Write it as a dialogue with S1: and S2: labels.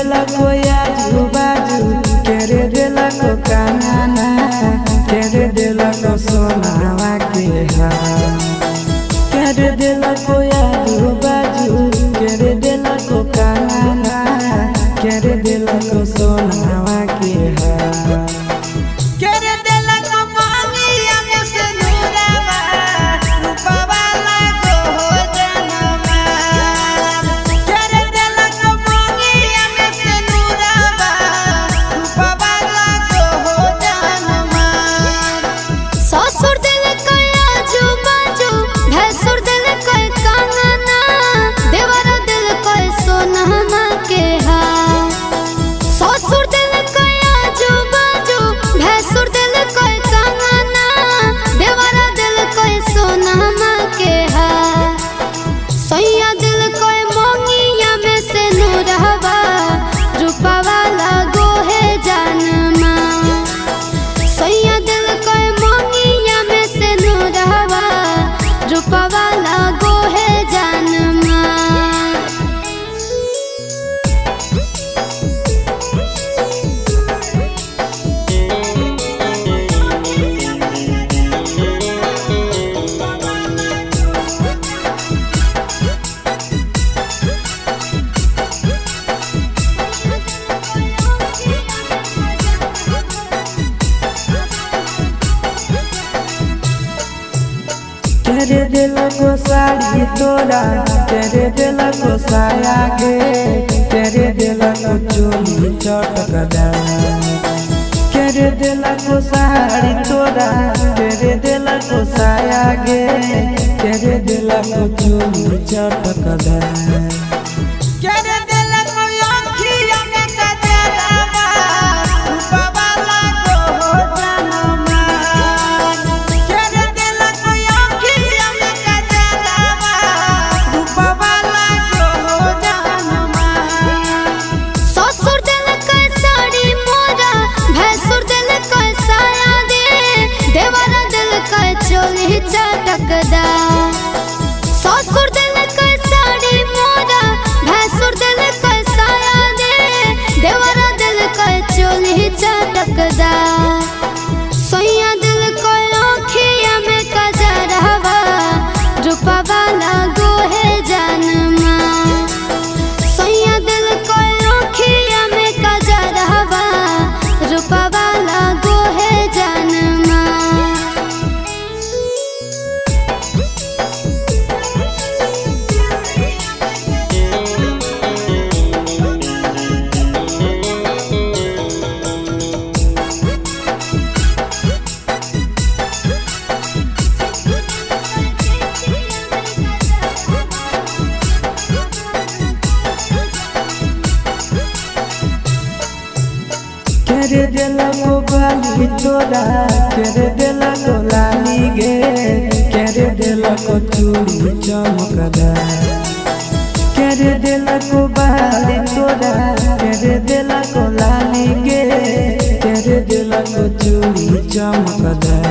S1: देला को आजू बाजू करे देला को काना करे देला को सोनावा के हार करे देला को आजू बाजू करे देला को काना करे देला को सोनावा के हार करे देला को साड़ी तोरा करे देला को साया गे करे देला को चोली चटकदार करे देला को साड़ी तोरा करे देला को साया गे करे देला को चोली चटकदार
S2: ससुर दिल के साड़ी मोरा भैंसुर दिल के साया दे देवरा दिल के चोली चटकदार सोया दिल को आँखिया में कजरवा रूपा वाला गोहे जनमा सोया दिल को आँखिया में कजरवा रूपा वाला गोहे जनमा
S1: करे देला को बाली तोरा करे देला को लाली गे करे देला को चूड़ी चमकदार करे देला को बाली तोरा करे देला को लाली गे करे देला को चूड़ी चमकदार।